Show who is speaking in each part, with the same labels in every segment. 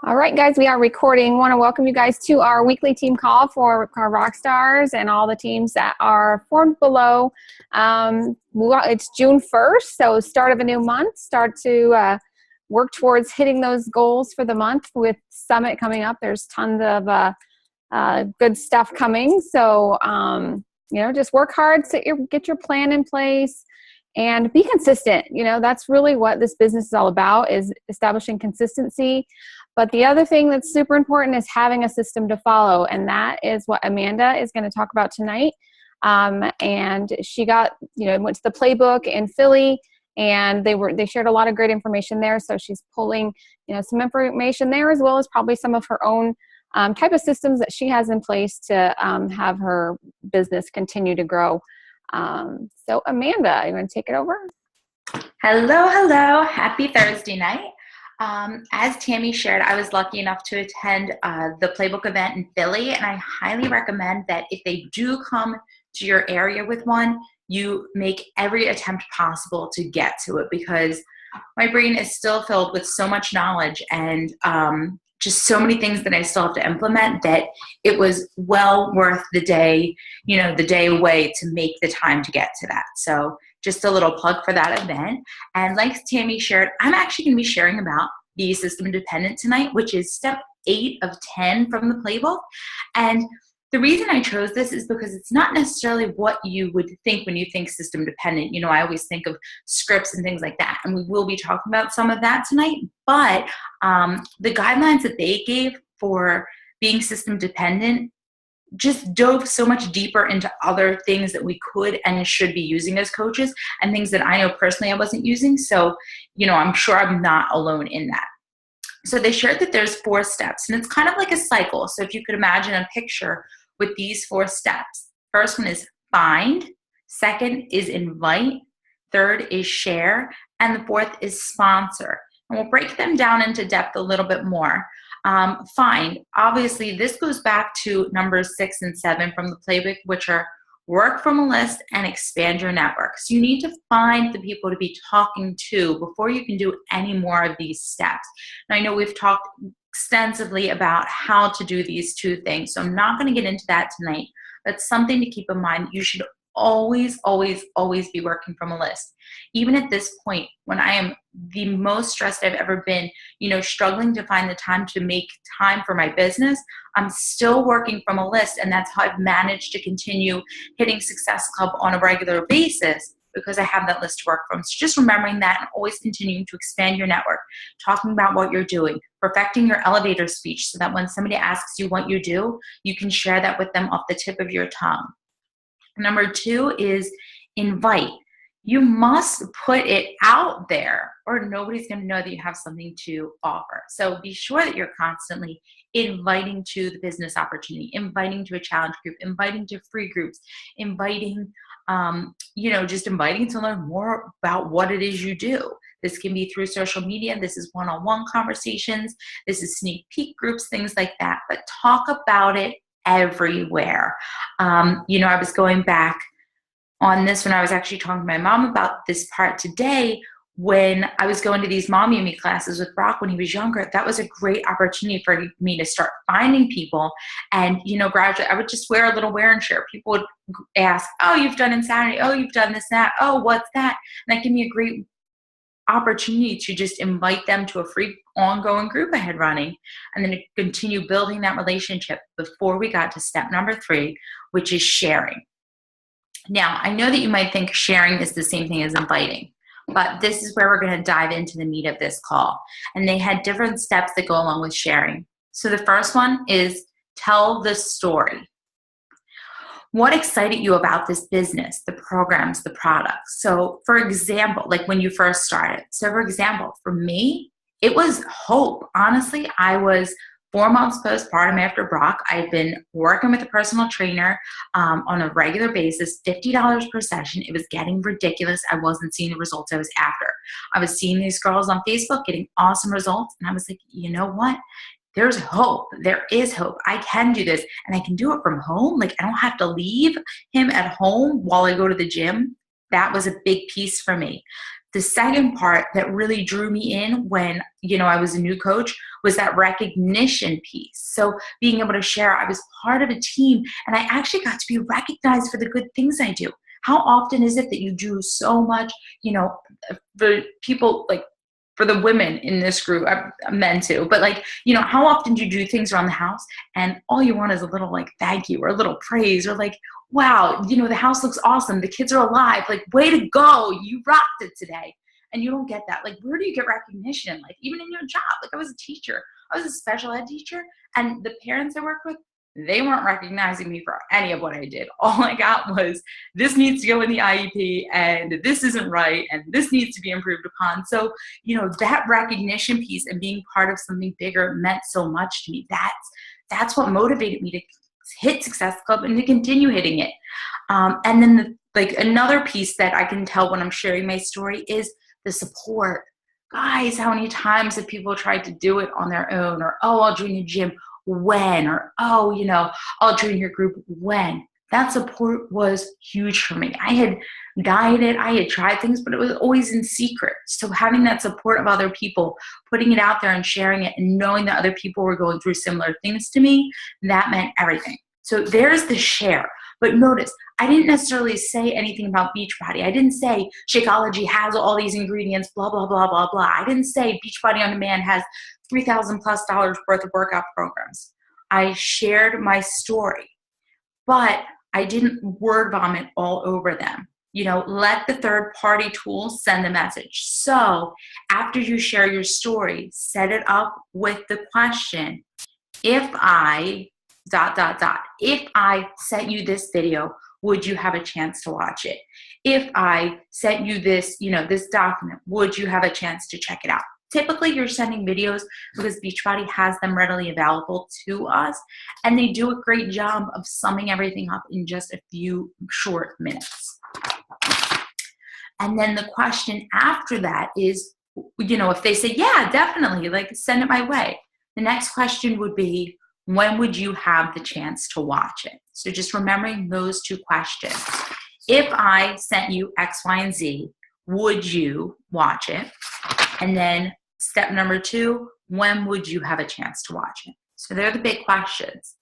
Speaker 1: All right, guys, we are recording. Want to welcome you guys to our weekly team call for our rock stars and all the teams that are formed below. It's June 1st, so start of a new month. Start to work towards hitting those goals for the month with Summit coming up. There's tons of good stuff coming. So, just work hard, get your plan in place. And be consistent. That's really what this business is all about, is establishing consistency. But the other thing that's super important is having a system to follow. And that is what Amanda is going to talk about tonight. And she went to the playbook in Philly, and they shared a lot of great information there. So she's pulling, some information there, as well as probably some of her own type of systems that she has in place to have her business continue to grow. So Amanda, you want to take it over?
Speaker 2: Hello. Happy Thursday night. As Tammy shared, I was lucky enough to attend the Playbook event in Philly, and I highly recommend that if they do come to your area with one, you make every attempt possible to get to it, because my brain is still filled with so much knowledge and just so many things that I still have to implement, that it was well worth the day, the day away to make the time to get to that. So just a little plug for that event. And like Tammy shared, I'm actually going to be sharing about Be System Dependent tonight, which is step 8 of 10 from the playbook. And the reason I chose this is because it's not necessarily what you would think when you think system dependent. I always think of scripts and things like that, and we will be talking about some of that tonight. But the guidelines that they gave for being system dependent just dove so much deeper into other things that we could and should be using as coaches, and things that I know personally I wasn't using. So, I'm sure I'm not alone in that. So they shared that there's 4 steps, and it's kind of like a cycle. So if you could imagine a picture with these 4 steps. First one is find, second is invite, third is share, and the fourth is sponsor. And we'll break them down into depth a little bit more. Find, obviously this goes back to numbers 6 and 7 from the playbook, which are work from a list and expand your network. So you need to find the people to be talking to before you can do any more of these steps. Now, I know we've talked extensively about how to do these 2 things, so I'm not going to get into that tonight. That's something to keep in mind. You should always be working from a list. Even at this point, when I am the most stressed I've ever been, struggling to find the time to make time for my business, I'm still working from a list, and that's how I've managed to continue hitting Success Club on a regular basis, because I have that list to work from. So just remembering that, and always continuing to expand your network, talking about what you're doing, perfecting your elevator speech so that when somebody asks you what you do, you can share that with them off the tip of your tongue. Number 2 is invite. You must put it out there, or nobody's going to know that you have something to offer. So be sure that you're constantly inviting to the business opportunity, inviting to a challenge group, inviting to free groups, inviting, just inviting to learn more about what it is you do. This can be through social media. This is one-on-one conversations. This is sneak peek groups, things like that. But talk about it everywhere. I was going back on this when I was actually talking to my mom about this part today. When I was going to these Mommy and Me classes with Brock when he was younger, that was a great opportunity for me to start finding people. And, gradually, I would just wear a little wear and share. People would ask, oh, you've done Insanity. Oh, you've done this, that. Oh, what's that? And that gave me a great opportunity to just invite them to a free ongoing group I had running, and then to continue building that relationship before we got to step number 3, which is sharing. Now, I know that you might think sharing is the same thing as inviting, but this is where we're going to dive into the meat of this call. And they had different steps that go along with sharing. So the first one is tell the story. What excited you about this business, the programs, the products? So for example, like when you first started. So for example, for me, it was hope. Honestly, I was 4 months postpartum after Brock. I'd been working with a personal trainer on a regular basis, $50 per session. It was getting ridiculous. I wasn't seeing the results I was after. I was seeing these girls on Facebook getting awesome results, and I was like, you know what? There's hope. There is hope. I can do this, and I can do it from home. Like, I don't have to leave him at home while I go to the gym. That was a big piece for me. The second part that really drew me in when, I was a new coach was that recognition piece. So being able to share, I was part of a team and I actually got to be recognized for the good things I do. How often is it that you do so much, for people, like for the women in this group, men too, but how often do you do things around the house and all you want is a little thank you or a little praise or wow, the house looks awesome. The kids are alive. Way to go. You rocked it today. And you don't get that. Where do you get recognition? Even in your job, I was a teacher, I was a special ed teacher, and the parents I worked with, they weren't recognizing me for any of what I did. All I got was, this needs to go in the IEP and this isn't right and this needs to be improved upon. So, that recognition piece and being part of something bigger meant so much to me. That's what motivated me to hit Success Club and to continue hitting it. And then another piece that I can tell when I'm sharing my story is the support. Guys, how many times have people tried to do it on their own, or, oh, I'll join the gym when, or, oh, I'll join your group when. That support was huge for me. I had dieted, I had tried things, but it was always in secret. So having that support of other people, putting it out there and sharing it and knowing that other people were going through similar things to me, that meant everything. So there's the share. But notice, I didn't necessarily say anything about Beachbody. I didn't say Shakeology has all these ingredients, blah, blah, blah, blah, blah. I didn't say Beachbody On Demand has $3,000+ worth of workout programs. I shared my story, but I didn't word vomit all over them. Let the third party tools send the message. So after you share your story, set it up with the question, if I ... if I sent you this video, would you have a chance to watch it? If I sent you this, this document, would you have a chance to check it out? Typically, you're sending videos because Beachbody has them readily available to us, and they do a great job of summing everything up in just a few short minutes. And then the question after that is, if they say, yeah, definitely, send it my way. The next question would be, when would you have the chance to watch it? So just remembering those two questions. If I sent you X, Y, and Z, would you watch it? And then step number 2, when would you have a chance to watch it? So they're the big questions.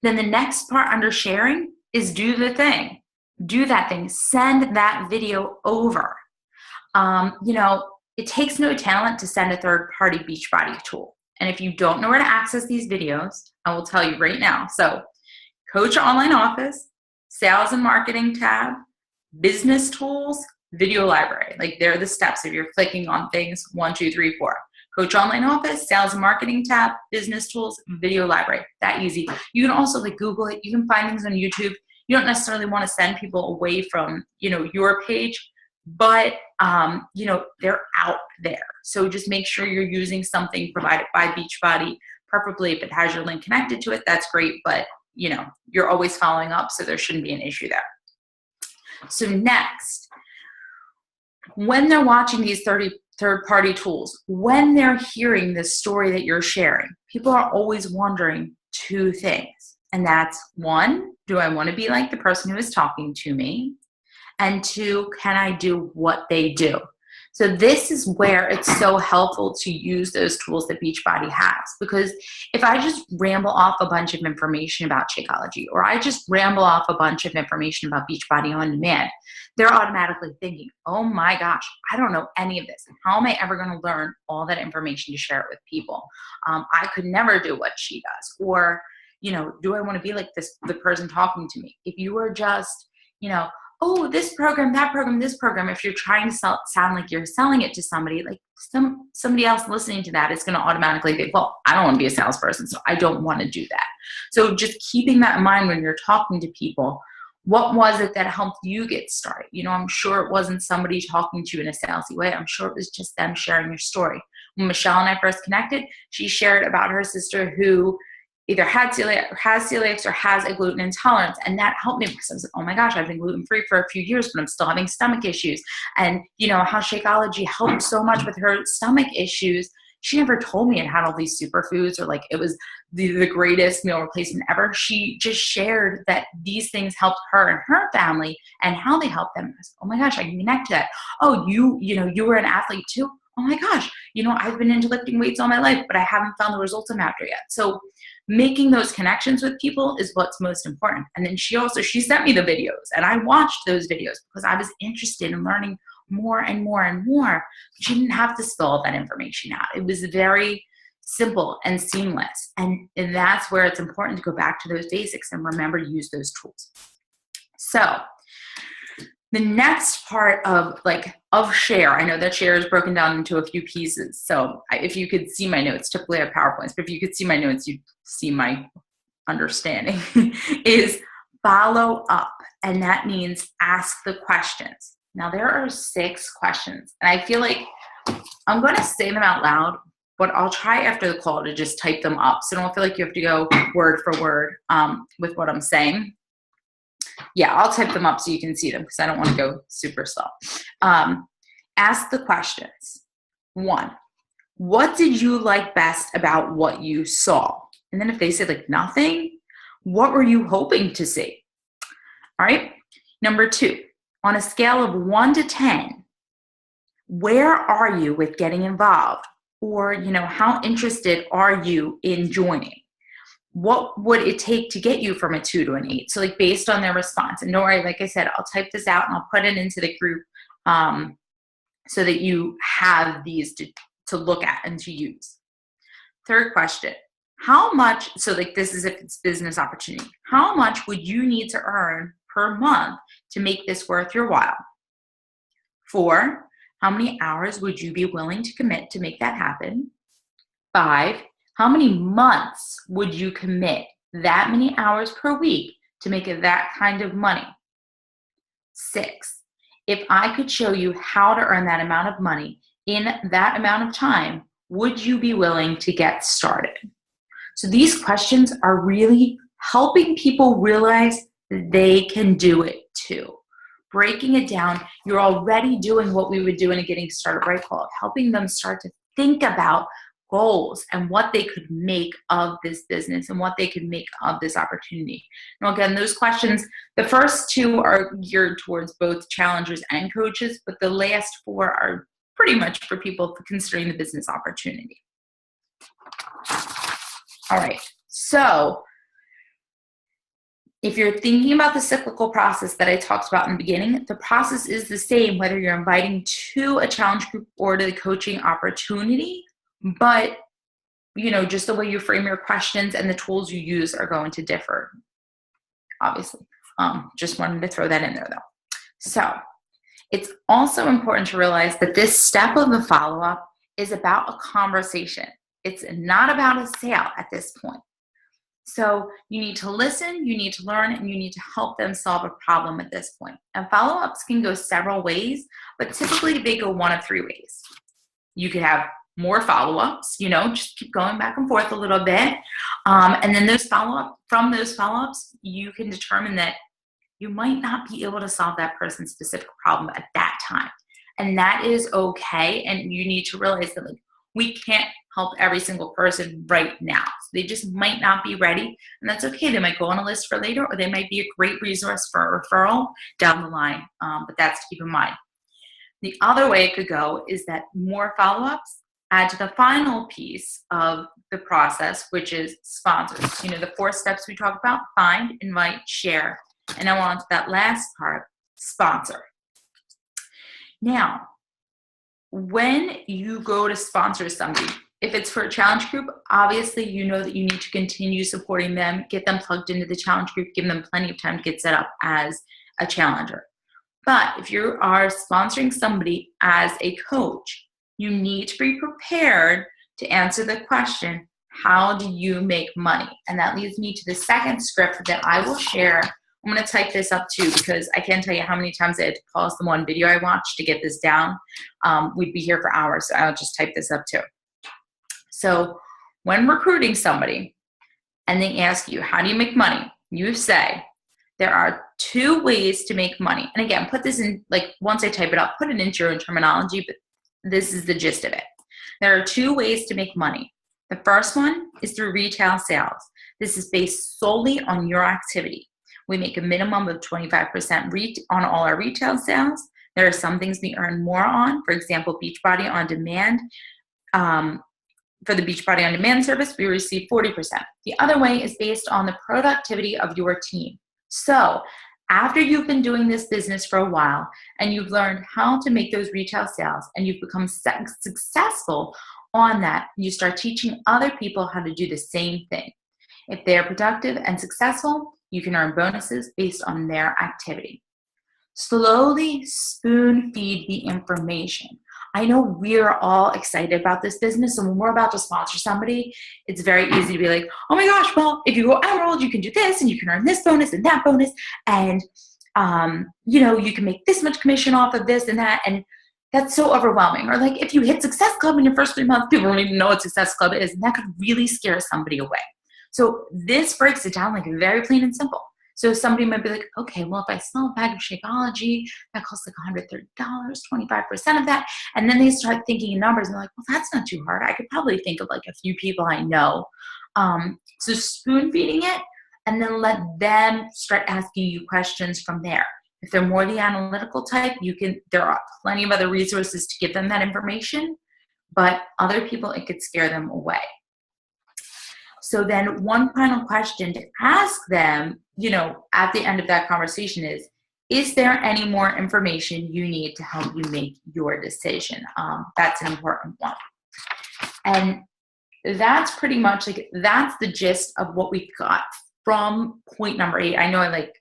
Speaker 2: Then the next part under sharing is do the thing. Do that thing. Send that video over. It takes no talent to send a third-party Beachbody tool. And if you don't know where to access these videos, I will tell you right now. So Coach Online Office, Sales and Marketing tab, Business Tools, Video Library. They're the steps if you're clicking on things 1, 2, 3, 4. Coach Online Office, Sales and Marketing tab, Business Tools, Video Library. That easy. You can also Google it. You can find things on YouTube. You don't necessarily want to send people away from, your page, but, they're out there. So just make sure you're using something provided by Beachbody. Preferably if it has your link connected to it, that's great. But, you're always following up, so there shouldn't be an issue there. So next, when they're watching these third-party tools, when they're hearing this story that you're sharing, people are always wondering 2 things. And that's 1, do I want to be like the person who is talking to me? And 2, can I do what they do? So this is where it's so helpful to use those tools that Beachbody has. Because if I just ramble off a bunch of information about Shakeology, or I just ramble off a bunch of information about Beachbody On Demand, they're automatically thinking, oh my gosh, I don't know any of this. How am I ever going to learn all that information to share it with people? I could never do what she does. Or, do I want to be like the person talking to me? If you are just, oh, this program, that program, this program, if you're trying to sound like you're selling it to somebody, somebody else listening to that is going to automatically think, well, I don't want to be a salesperson, so I don't want to do that. So just keeping that in mind when you're talking to people, what was it that helped you get started? I'm sure it wasn't somebody talking to you in a salesy way. I'm sure it was just them sharing your story. When Michelle and I first connected, she shared about her sister who either has celiac or has a gluten intolerance. And that helped me because I was like, oh my gosh, I've been gluten-free for a few years, but I'm still having stomach issues. And how Shakeology helped so much with her stomach issues. she never told me it had all these superfoods or like it was the greatest meal replacement ever. She just shared that these things helped her and her family and how they helped them. I was, oh my gosh, I can connect to that. Oh, you were an athlete too? Oh my gosh, I've been into lifting weights all my life, but I haven't found the results I'm after yet. So making those connections with people is what's most important. And then she sent me the videos, and I watched those videos because I was interested in learning more and more and more. She didn't have to spill all that information out. It was very simple and seamless. And that's where it's important to go back to those basics and remember to use those tools. So the next part of share, I know that share is broken down into a few pieces. So if you could see my notes, typically I have PowerPoints, but if you could see my notes, you'd see my understanding is follow up. And that means ask the questions. Now there are 6 questions, and I feel like I'm going to say them out loud, but I'll try after the call to just type them up. So don't feel like you have to go word for word with what I'm saying. Yeah, I'll type them up so you can see them because I don't want to go super slow. Ask the questions. 1, what did you like best about what you saw? And then if they say like nothing, what were you hoping to see? All right. Number 2, on a scale of 1 to 10, where are you with getting involved? Or, how interested are you in joining? What would it take to get you from a 2 to an 8? So like based on their response. And don't worry, like I said, I'll type this out and I'll put it into the group so that you have these to look at and to use. 3rd question, how much, so like this is if it's business opportunity, how much would you need to earn per month to make this worth your while? 4, how many hours would you be willing to commit to make that happen? 5, how many months would you commit that many hours per week to make that kind of money? 6, if I could show you how to earn that amount of money in that amount of time, would you be willing to get started? So these questions are really helping people realize that they can do it too. Breaking it down, you're already doing what we would do in a getting started right call, helping them start to think about goals and what they could make of this business and what they could make of this opportunity. Now, again, those questions, the first 2 are geared towards both challengers and coaches, but the last 4 are pretty much for people considering the business opportunity. All right, so if you're thinking about the cyclical process that I talked about in the beginning, the process is the same whether you're inviting to a challenge group or to the coaching opportunity, but just the way you frame your questions and the tools you use are going to differ, obviously. Just wanted to throw that in there though. So it's also important to realize that this step of the follow-up is about a conversation. It's not about a sale at this point. So you need to listen, you need to learn, and you need to help them solve a problem at this point. And follow-ups can go several ways, but typically they go 1 of 3 ways. You could have more follow-ups, just keep going back and forth a little bit. And then from those follow-ups, you can determine that you might not be able to solve that person's specific problem at that time. And that is okay. And you need to realize that we can't help every single person right now. So they just might not be ready. And that's okay. They might go on a list for later, or they might be a great resource for a referral down the line. But that's to keep in mind. The other way it could go is that more follow-ups add to the final piece of the process, which is sponsors. The 4 steps we talked about: find, invite, share. And now on to that last part, sponsor. Now, when you go to sponsor somebody, if it's for a challenge group, obviously you know that you need to continue supporting them, get them plugged into the challenge group, give them plenty of time to get set up as a challenger. But if you are sponsoring somebody as a coach, you need to be prepared to answer the question, how do you make money? And that leads me to the second script that I will share. I'm going to type this up too, because I can't tell you how many times I had to pause the one video I watched to get this down. We'd be here for hours, so I'll just type this up too. So when recruiting somebody and they ask you, how do you make money? You say, there are 2 ways to make money. And again, put this in, once I type it up, put it into your own terminology, but this is the gist of it. There are two ways to make money. The first one is through retail sales. This is based solely on your activity. We make a minimum of 25% on all our retail sales. There are some things we earn more on. For example, Beachbody On Demand. For the Beachbody On Demand service, we receive 40%. The other way is based on the productivity of your team. So after you've been doing this business for a while and you've learned how to make those retail sales and you've become successful on that, you start teaching other people how to do the same thing. If they're productive and successful, you can earn bonuses based on their activity. Slowly spoon feed the information. I know we're all excited about this business, and when we're about to sponsor somebody, it's very easy to be like, oh my gosh, well, if you go Emerald, you can do this, and you can earn this bonus and that bonus, and you can make this much commission off of this and that, and that's so overwhelming. Or like if you hit Success Club in your first 3 months, people don't even know what Success Club is, and that could really scare somebody away. So this breaks it down like very plain and simple. So somebody might be like, okay, well, if I sell a bag of Shakeology, that costs like $130, 25% of that. And then they start thinking in numbers and they're like, well, that's not too hard. I could probably think of like a few people I know. So spoon feeding it and then let them start asking you questions from there. If they're more the analytical type, there are plenty of other resources to give them that information, but other people, it could scare them away. So then one final question to ask them, at the end of that conversation is there any more information you need to help you make your decision? That's an important one. And that's pretty much that's the gist of what we got from point number 8. I know I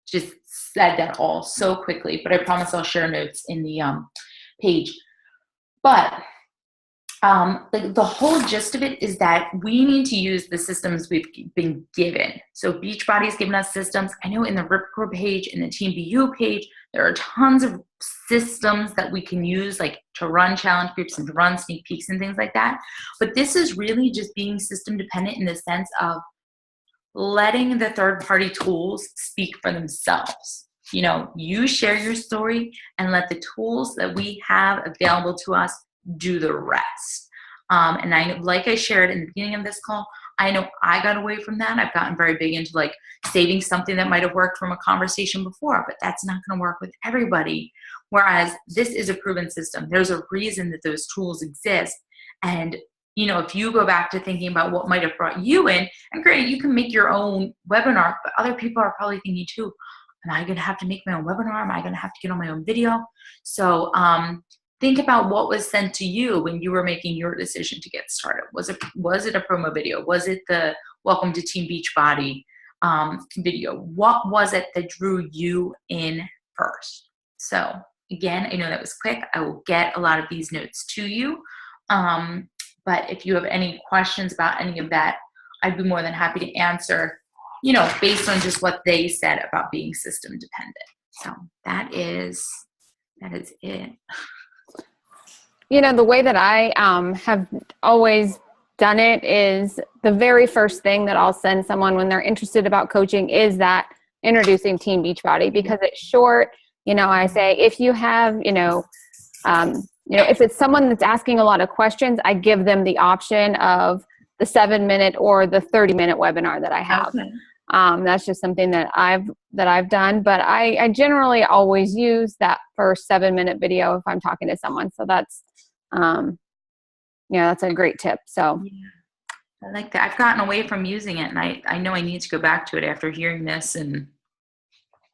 Speaker 2: just said that all so quickly, but I promise I'll share notes in the page. But the whole gist of it is that we need to use the systems we've been given. So Beachbody's given us systems. I know in the Ripcord page, in the Team BU page, there are tons of systems that we can use to run challenge groups and to run sneak peeks and things like that. But this is really just being system dependent in the sense of letting the third-party tools speak for themselves. You share your story and let the tools that we have available to us do the rest. And I shared in the beginning of this call, I know I got away from that. I've gotten very big into saving something that might have worked from a conversation before, but that's not going to work with everybody. Whereas this is a proven system. There's a reason that those tools exist. And if you go back to thinking about what might have brought you in, and great, you can make your own webinar, but other people are probably thinking too, am I going to have to make my own webinar? Am I going to have to get on my own video? So think about what was sent to you when you were making your decision to get started. Was it a promo video? Was it the Welcome to Team Beachbody video? What was it that drew you in first? So again, I know that was quick. I will get a lot of these notes to you. But if you have any questions about any of that, I'd be more than happy to answer, based on just what they said about being system dependent. So that is it.
Speaker 1: The way that I have always done it is the very first thing that I'll send someone when they're interested about coaching is that introducing Team Beachbody, because it's short. I say if you have, if it's someone that's asking a lot of questions, I give them the option of the 7-minute or the 30-minute webinar that I have. Okay. That's just something that I've done, but I generally always use that first 7-minute video if I'm talking to someone. So that's, that's a great tip. So
Speaker 2: yeah, I like that. I've gotten away from using it, and I know I need to go back to it after hearing this, and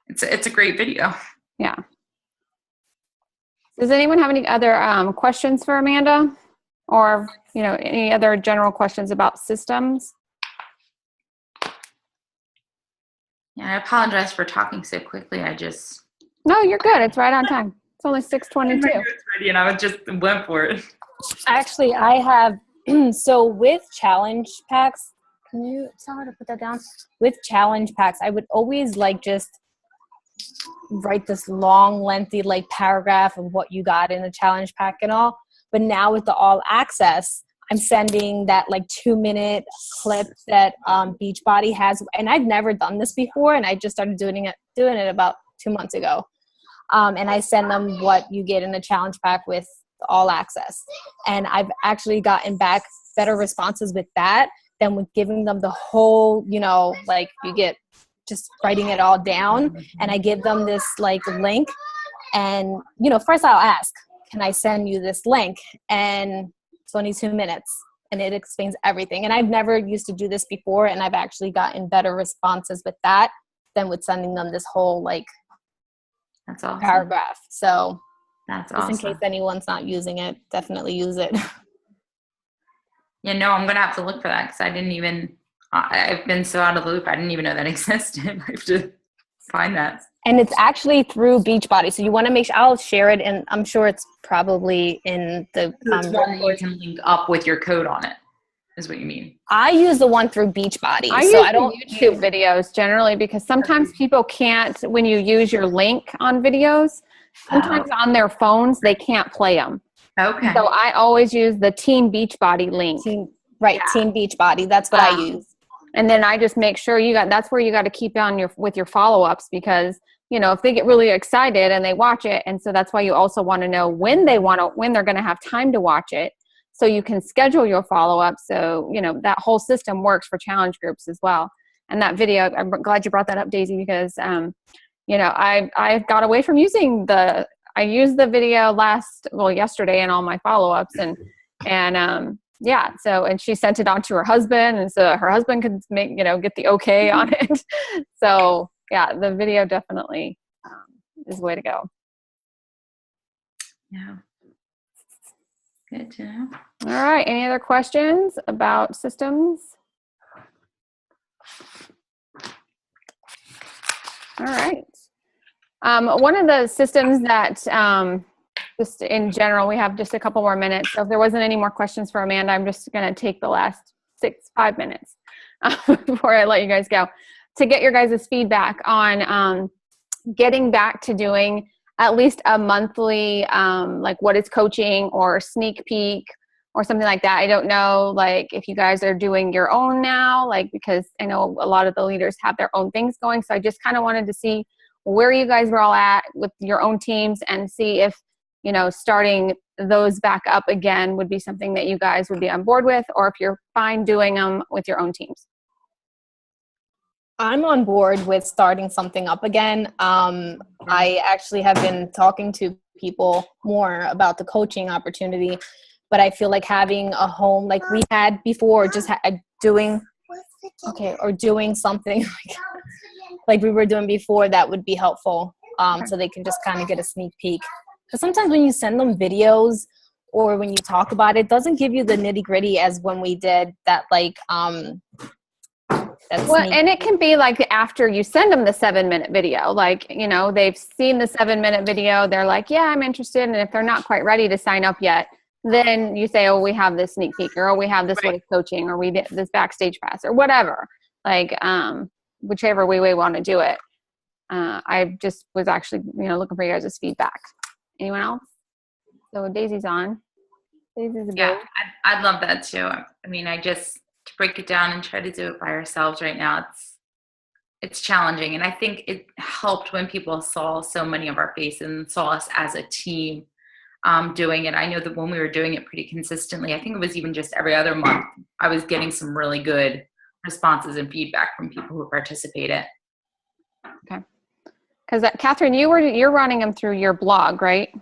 Speaker 2: it's a great video.
Speaker 1: Yeah. Does anyone have any other questions for Amanda, or any other general questions about systems?
Speaker 2: Yeah, I apologize for talking so quickly.
Speaker 1: No, you're good. It's right on time. It's only 6:22.
Speaker 2: It's ready, and I just went for it.
Speaker 3: Actually, I have. So with challenge packs, can you tell her to put that down? With challenge packs, I would always just write this long, lengthy paragraph of what you got in the challenge pack and all. But now with the all access, I'm sending that 2-minute clip that Beachbody has, and I've never done this before, and I just started doing it about 2 months ago. And I send them what you get in the challenge pack with all access. And I've actually gotten back better responses with that than with giving them the whole, you know, like you get just writing it all down. And I give them this like link, and, you know, first I'll ask, can I send you this link? And 22 minutes. And it explains everything. And I've never used to do this before, and I've actually gotten better responses with that than with sending them this whole like
Speaker 2: that's awesome
Speaker 3: paragraph. So
Speaker 2: that's
Speaker 3: just
Speaker 2: awesome.
Speaker 3: in case anyone's not using it, definitely use it.
Speaker 2: Yeah, no, I'm gonna have to look for that, because I've been so out of the loop. I didn't even know that existed. I have to find that.
Speaker 3: And it's actually through Beachbody. So you want to make sure, I'll share it, and I'm sure it's probably in the
Speaker 2: It's one that you can link up with your code on it, is what you mean.
Speaker 3: I use the one through Beachbody.
Speaker 1: I use YouTube videos generally, because sometimes people can't, when you use your link on videos, sometimes on their phones, they can't play them.
Speaker 2: Okay.
Speaker 1: So I always use the Team Beachbody link.
Speaker 3: Team Beachbody. That's what I use.
Speaker 1: And then I just make sure that's where you got to keep on with your follow-ups, because, you know, if they get really excited and they watch it. And so that's why you also want to know when they're going to have time to watch it, so you can schedule your follow-up. So, you know, that whole system works for challenge groups as well. And that video, I'm glad you brought that up, Daisy, because, you know, I got away from using I used the video yesterday in all my follow-ups, and yeah. So, and she sent it on to her husband, and so her husband could get the okay on it. So yeah, the video definitely is the way to go.
Speaker 2: Yeah. Good to know.
Speaker 1: All right. Any other questions about systems? All right. One of the systems that, just in general, we have just a couple more minutes. So if there wasn't any more questions for Amanda, I'm just going to take the last 5 minutes before I let you guys go, to get your guys' feedback on getting back to doing at least a monthly, like what is coaching or sneak peek or something like that. I don't know, like if you guys are doing your own now, like, because I know a lot of the leaders have their own things going. So I just kind of wanted to see where you guys were all at with your own teams, and see if, you know, starting those back up again would be something that you guys would be on board with, or if you're fine doing them with your own teams.
Speaker 3: I'm on board with starting something up again. I actually have been talking to people more about the coaching opportunity, but I feel like having a home like we had before, just doing something like we were doing before, that would be helpful. So they can just kind of get a sneak peek. Because sometimes when you send them videos or when you talk about it, it doesn't give you the nitty gritty as when we did that, like, and
Speaker 1: it can be like after you send them the 7-minute video, like, you know, they've seen the 7-minute video, they're like, yeah, I'm interested. And if they're not quite ready to sign up yet, then you say, oh, we have this sneak peek, or we have this way of coaching, or we did this backstage pass, or whatever, like, whichever way we want to do it. I just was actually, you know, looking for you guys' feedback. Anyone else? So Daisy's on. Daisy's a
Speaker 2: yeah, I'd love that too. I mean, to break it down and try to do it by ourselves right now, it's challenging. And I think it helped when people saw so many of our faces and saw us as a team doing it. I know that when we were doing it pretty consistently, I think it was even just every other month, I was getting some really good responses and feedback from people who participated.
Speaker 1: Okay. Because Catherine, you're running them through your blog, right?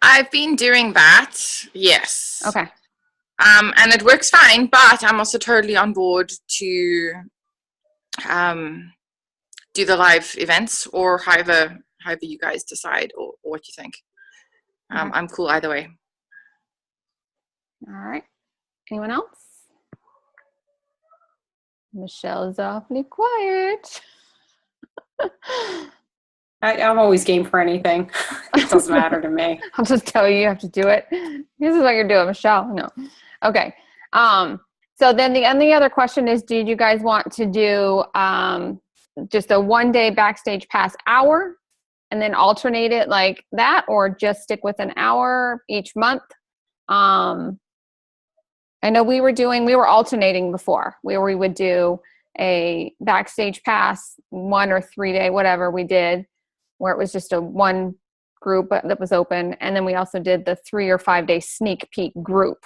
Speaker 4: I've been doing that, yes.
Speaker 1: Okay.
Speaker 4: And it works fine, but I'm also totally on board to do the live events, or however you guys decide, or what you think. I'm cool either way.
Speaker 1: All right. Anyone else? Michelle's awfully quiet.
Speaker 5: I'm always game for anything. It doesn't matter to me.
Speaker 1: I'll just tell you have to do it. This is what you're doing, Michelle. No. Okay. So then the other question is, did you guys want to do just a 1-day backstage pass hour and then alternate it like that, or just stick with an hour each month? I know we were alternating before, where we would do a backstage pass 1 or 3 day, whatever we did, where it was just a 1 group that was open. And then we also did the 3 or 5 day sneak peek group.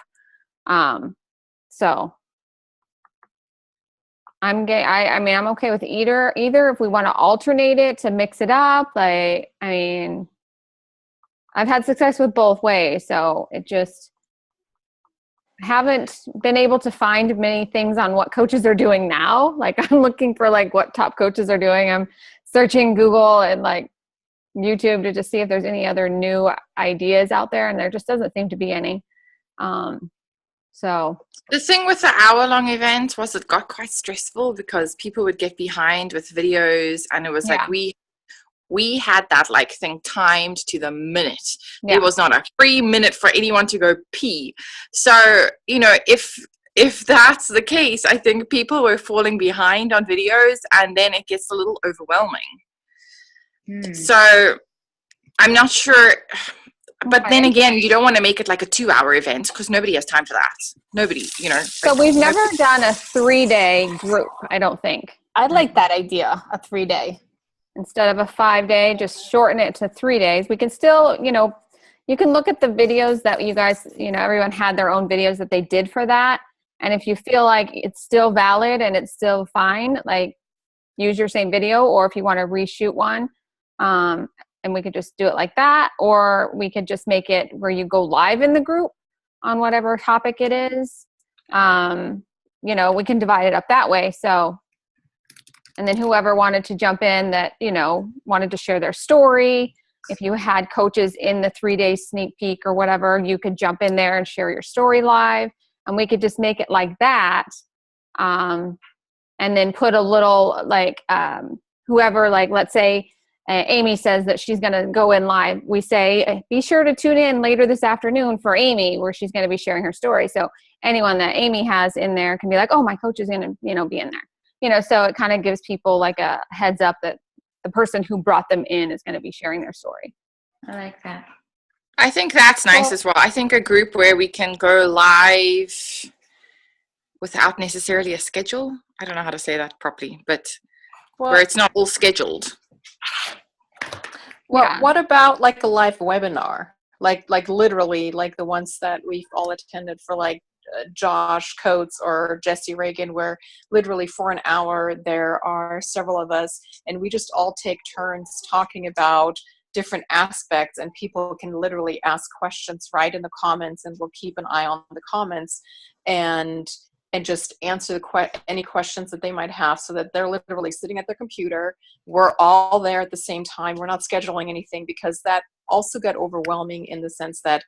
Speaker 1: So I'm gay. I mean, I'm okay with either if we want to alternate it to mix it up. Like, I mean, I've had success with both ways. So it just haven't been able to find many things on what coaches are doing now. Like, I'm looking for like what top coaches are doing. I'm searching Google and like YouTube to just see if there's any other new ideas out there. And there just doesn't seem to be any. So
Speaker 4: the thing with the hour-long event was it got quite stressful because people would get behind with videos, and it was like we had that like thing timed to the minute. There was not a free minute for anyone to go pee. So, you know, if that's the case, I think people were falling behind on videos, and then it gets a little overwhelming. So I'm not sure. But then again, you don't want to make it like a 2-hour event because nobody has time for that. Nobody, you know.
Speaker 1: So we've never done a 3-day group, I don't think.
Speaker 3: I'd like that idea, a 3-day.
Speaker 1: Instead of a 5-day, just shorten it to 3 days. We can still, you know, you can look at the videos that you guys, you know, everyone had their own videos that they did for that. And if you feel like it's still valid and it's still fine, like use your same video, or if you want to reshoot one, and we could just do it like that, or we could just make it where you go live in the group on whatever topic it is. You know, we can divide it up that way. So, and then whoever wanted to jump in that, you know, wanted to share their story. If you had coaches in the 3-day sneak peek or whatever, you could jump in there and share your story live, and we could just make it like that. And then put a little like, whoever, like, let's say, Amy says that she's going to go in live. We say, be sure to tune in later this afternoon for Amy, where she's going to be sharing her story. So anyone that Amy has in there can be like, oh, my coach is going to, you know, be in there. You know, so it kind of gives people like a heads up that the person who brought them in is going to be sharing their story.
Speaker 2: I like that.
Speaker 4: I think that's nice as well. I think a group where we can go live without necessarily a schedule. I don't know how to say that properly, but where it's not all scheduled.
Speaker 5: Well, what about like a live webinar? Like literally like the ones that we've all attended for like Josh Coates or Jesse Reagan, where literally for an hour there are several of us and we just all take turns talking about different aspects, and people can literally ask questions right in the comments, and we'll keep an eye on the comments and just answer any questions that they might have, so that they're literally sitting at their computer. We're all there at the same time. We're not scheduling anything, because that also got overwhelming in the sense that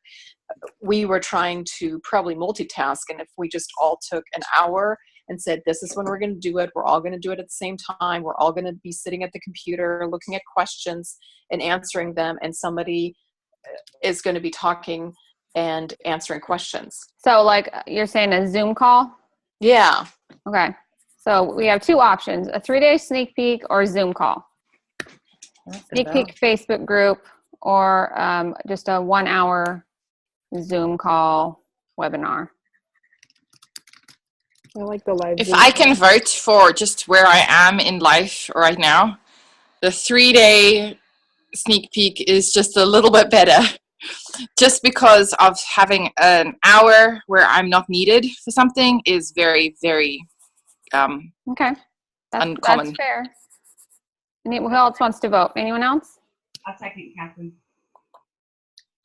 Speaker 5: we were trying to probably multitask. And if we just all took an hour and said, this is when we're going to do it, we're all going to do it at the same time. We're all going to be sitting at the computer, looking at questions and answering them. And somebody is going to be talking and answering questions.
Speaker 1: So like you're saying a Zoom call?
Speaker 5: Yeah.
Speaker 1: Okay. So we have 2 options, a 3-day sneak peek or Zoom call. Sneak peek Facebook group, or just a 1-hour Zoom call webinar.
Speaker 5: I like the live.
Speaker 4: If I can vote for just where I am in life right now, the 3-day sneak peek is just a little bit better. Just because of having an hour where I'm not needed for something is very, very
Speaker 1: okay.
Speaker 4: uncommon.
Speaker 1: That's fair. Who else wants to vote? Anyone else?
Speaker 6: I'll second Catherine.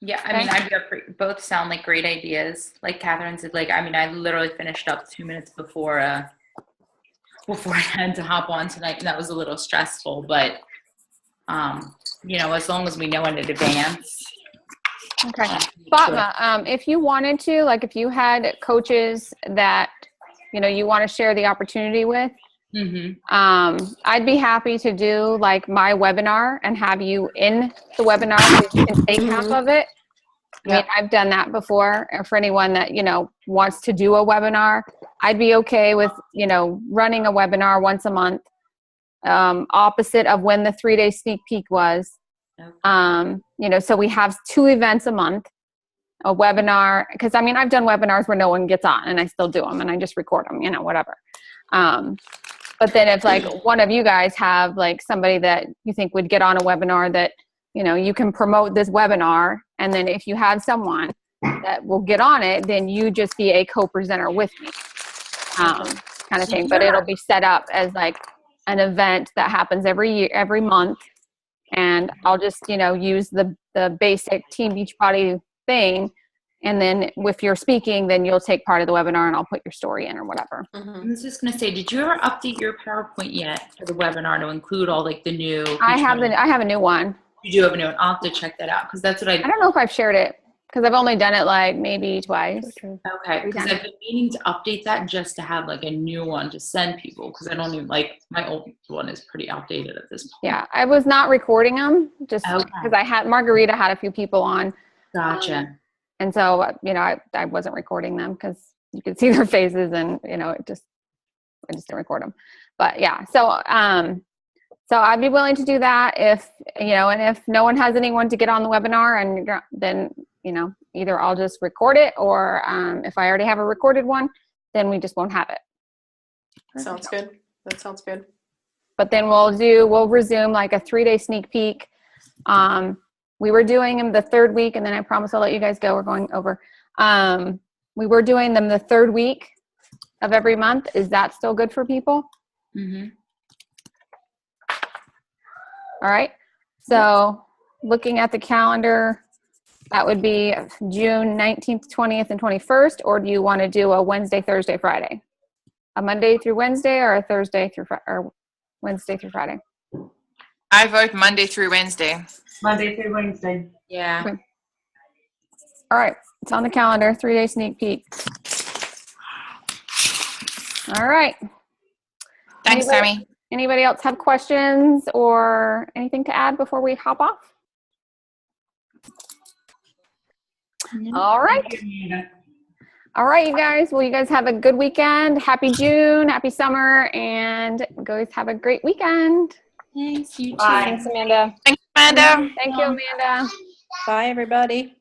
Speaker 2: Yeah, I mean, both sound like great ideas. Like Catherine said, like, I mean, I literally finished up 2 minutes before I had to hop on tonight, and that was a little stressful. But, you know, as long as we know in advance.
Speaker 1: Okay. Fatma, if you wanted to, like if you had coaches that, you know, you want to share the opportunity with, I'd be happy to do like my webinar and have you in the webinar so you can take half of it. I mean, I've done that before. And for anyone that, you know, wants to do a webinar, I'd be okay with, you know, running a webinar once a month, opposite of when the 3-day sneak peek was. You know, so we have 2 events a month, a webinar, because I mean, I've done webinars where no one gets on and I still do them and I just record them, you know, whatever. But then if like one of you guys have like somebody that you think would get on a webinar that you can promote this webinar, and then if you have someone that will get on it, then you just be a co-presenter with me, kind of thing. But it'll be set up as like an event that happens every month, and I'll just use the basic Team Beachbody thing. And then if you're speaking, then you'll take part of the webinar and I'll put your story in or whatever.
Speaker 2: I was just going to say, did you ever update your PowerPoint yet for the webinar to include all like the new?
Speaker 1: I have a new one.
Speaker 2: You do have a new one. I'll have to check that out because that's what I
Speaker 1: don't know if I've shared it because I've only done it like maybe twice.
Speaker 2: Okay, because I've been meaning to update that just to have like a new one to send people because I don't even my old one is pretty outdated at this point.
Speaker 1: Yeah, I was not recording them just because Margarita had a few people on.
Speaker 2: Gotcha.
Speaker 1: And so, I wasn't recording them because you could see their faces and, I just didn't record them. But yeah, so I'd be willing to do that if, and if no one has anyone to get on the webinar, and then, either I'll just record it or if I already have a recorded one, then we just won't have it.
Speaker 5: Sounds good. That sounds good.
Speaker 1: But then we'll resume like a 3-day sneak peek. We were doing them the third week, and then I promise I'll let you guys go. We're going over. We were doing them the third week of every month. Is that still good for people?
Speaker 2: Mm-hmm.
Speaker 1: All right. So looking at the calendar, that would be June 19th, 20th, and 21st, or do you want to do a Wednesday, Thursday, Friday? A Monday through Wednesday or a Thursday through or Wednesday through Friday?
Speaker 4: I vote Monday through Wednesday.
Speaker 6: Monday through Wednesday.
Speaker 2: Yeah.
Speaker 1: Okay. All right. It's on the calendar. 3-day sneak peek. All right.
Speaker 4: Thanks, Tammy.
Speaker 1: Anybody else have questions or anything to add before we hop off? All right. All right, you guys. Well, you guys have a good weekend. Happy June. Happy summer. And guys have a great weekend.
Speaker 2: Thanks, you too.
Speaker 3: Thanks, Amanda.
Speaker 4: Thanks, Amanda.
Speaker 1: Thank you, Amanda.
Speaker 5: Bye, everybody.